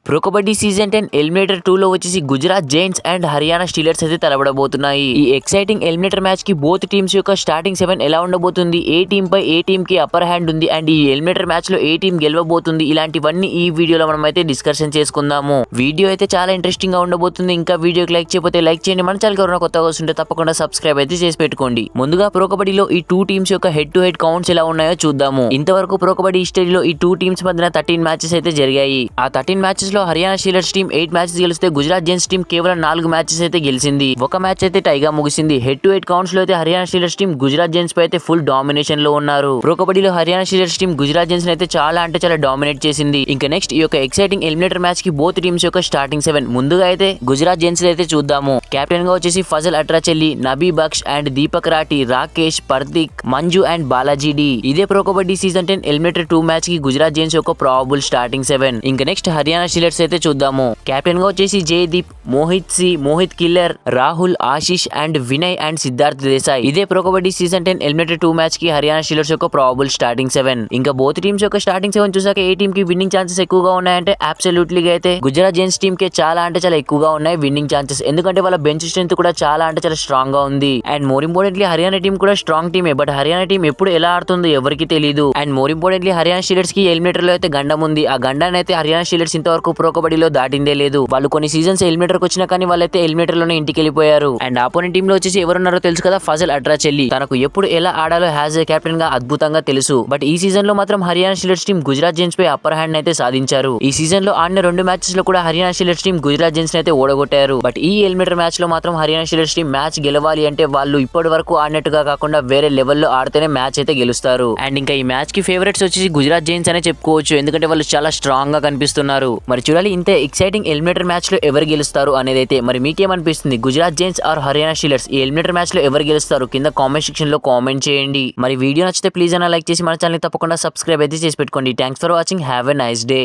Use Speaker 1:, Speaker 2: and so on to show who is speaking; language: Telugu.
Speaker 1: ప్రో కబడ్డీ సీజన్ 10 ఎలిమినేటర్ 2 లో వచ్చేసి Gujarat Giants and Haryana Steelers అయితే తలబడబోతున్నాయి. ఈ ఎక్సైటింగ్ ఎలిమినేటర్ మ్యాచ్ కి బోత్ టీమ్స్ యొక్క స్టార్టింగ్ 7 ఎలా ఉండబోతుంది, ఏ టీమ్ పై ఏ టీమ్ కి అప్పర్ హ్యాండ్ ఉంది అండ్ ఈ ఎలిమినేటర్ మ్యాచ్ లో ఏ టీమ్ గెలవబోతుంది, ఇలాంటివన్నీ ఈ వీడియోలో మనం అయితే డిస్కషన్ చేసుకుందాము. వీడియో అయితే చాలా ఇంట్రెస్టింగ్ గా ఉండబోతుంది. ఇంకా వీడియోకి లైక్ చేయకపోతే లైక్ చేయండి. మన ఛానల్ ఎవరైనా కొత్తగా వస్తుంటే తప్పకుండా సబ్స్క్రైబ్ అయితే చేసి పెట్టుకోండి. ముందుగా ప్రో కబడ్డీలో ఈ టూ టీమ్స్ యొక్క హెడ్ టు హెడ్ కౌంట్స్ ఎలా ఉన్నాయో చూద్దాము. ఇంతవరకు ప్రో కబడ్డీ హిస్టరీలో ఈ టూ టీమ్స్ మధ్యన 13 మ్యాచెస్ అయితే జరిగాయి. ఆ 13 మ్యాచెస్ లో హర్యానా స్టీలర్స్ టీమ్ 8 మ్యాచెస్ గెలిస్తే గుజరాత్ జైంట్స్ టీమ్ కేవలం 4 మ్యాచెస్ అయితే గెలిచింది. ఒక మ్యాచ్ అయితే టైగా ముగిసింది. హెడ్ టు హెడ్ కౌంట్స్ లో అయితే Haryana Steelers team Gujarat Giants పై అయితే ఫుల్ డామినేషన్ లో ఉన్నారు. ప్రో కబడ్డీలో Haryana Steelers team Gujarat Giants అయితే చాలా డామినేట్ చేసింది. ఇంకా నెక్స్ట్ ఈ యొక్క ఎక్సైటింగ్ ఎలిమినేటర్ మ్యాచ్ కి బోత్ టీమ్స్ యొక్క స్టార్టింగ్ 7 ముందుగా అయితే గుజరాత్ జైంట్స్ అయితే చూద్దాము. కెప్టెన్ గా వచ్చేసి Fazel Atrachali, Nabi Baksh and Deepak Rathi, Rakesh, Parteek, Manju and Balaji D. ఇదే pro kabaddi season 10 eliminator 2 match కి గుజరాత్ జైంట్స్ యొక్క ప్రాబబుల్ స్టార్టింగ్ 7. ఇంకా నెక్స్ట్ హర్యానా స్టీలర్స్ అయితే చూద్దాము. కెప్టెన్ గా వచ్చేసి Jaideep, Mohit C, Mohit Khiller, Rahul, Ashish and Vinay and Siddharth Desai. ఇదే pro kabaddi season 10 eliminator 2 match కి హర్యానా స్టీలర్స్ యొక్క ప్రాబబుల్ స్టార్టింగ్ 7. ఇంకా బోత్ టీమ్స్ యొక్క స్టార్టింగ్ 7 చూసాక ఏ టీమ్ కి విన్నింగ్ ఛాన్సెస్ ఎక్కువగా ఉన్నాయంటే అబ్సల్యూట్లీ అయితే గుజరాత్ జైంట్స్ టీమ్ కి చాలా ఎక్కువగా ఉన్నాయి విన్నింగ్ ఛాన్సెస్. ఎందుకంటే వాళ్ళ బెంచ్ స్ట్రెంత్ కూడా చాలా స్ట్రాంగ్ గా ఉంది. And more importantly Haryana team కూడా స్ట్రాంగ్ టీమే. బట్ హర్యానా టీం ఎప్పుడు ఎలా ఆడుతుందో ఎవరికి తెలియదు. And more importantly Haryana Steelers కి ఎలిమినేటర్ లో అయితే గండం ఉంది. ఆ గండాన్ని అయితే హర్యానా స్టీలర్స్ ఇంతవరకు ప్రో కబడ్డీలో దాటిందే లేదు. వాళ్ళు కొన్ని సీజన్స్ ఎలిమినేటర్ కి వచ్చినా కానీ వాళ్ళైతే ఎలిమినేటర్ లోనే ఇంటికి వెళ్ళిపోయారు. అండ్ ఆపోనెంట్ టీమ్ లో వచ్చేసి ఎవరున్నారో తెలుసు కదా, ఫజల్ అట్రాచెల్లి. తనకు ఎప్పుడు ఎలా ఆడాలో హ్యాజ్ ఏ కెప్టెన్ గా అద్భుతంగా తెలుసు. బట్ ఈ సీజన్ లో మాత్రం Haryana Steelers team Gujarat Giants పై అప్పర్ హ్యాండ్ అయితే సాధించారు. ఈ సీజన్ లో ఆడిన 2 మ్యాచెస్ లో కూడా Haryana Steelers team Gujarat Giants అయితే ఓడగొట్టారు. బట్ ఈ ఎలిమినేటర్ మ్యాచ్ లో మాత్రం హర్యానా స్టీలర్స్ టీం మ్యాచ్ గెలవాలి అంటే వాళ్ళు ఇప్పటి వరకు ఆడినట్టుగా కాకుండా వేరే లెవెల్లో ఆడితేనే మ్యాచ్ అయితే గెలుస్తారు. అండ్ ఇంకా ఈ మ్యాచ్ కి ఫేవరెట్స్ వచ్చేసి గుజరాత్ జైంట్స్ అనే చెప్పుకోవచ్చు. ఎందుకంటే వాళ్ళు చాలా స్ట్రాంగ్ గా కనిపిస్తున్నారు. మరి చూడాలి ఇంత ఎక్సైటింగ్ ఎలిమినేటర్ మ్యాచ్ లో ఎవరు గెలుస్తారు అనేది అయితే. మరి మీకేమనిపిస్తుంది, Gujarat Giants or Haryana Steelers ఈ ఎలిమినేటర్ మ్యాచ్ లో ఎవరు గెలుస్తారు కింద కామెంట్ సెక్షన్ లో కామెంట్ చేయండి. మరి వీడియో నచ్చితే ప్లీజ్ అన్న లైక్ చేసి మన ఛానల్ తప్పకుండా సబ్స్క్రైబ్ అయితే చేసి పెట్టుకోండి. Thanks for watching. Have a nice day.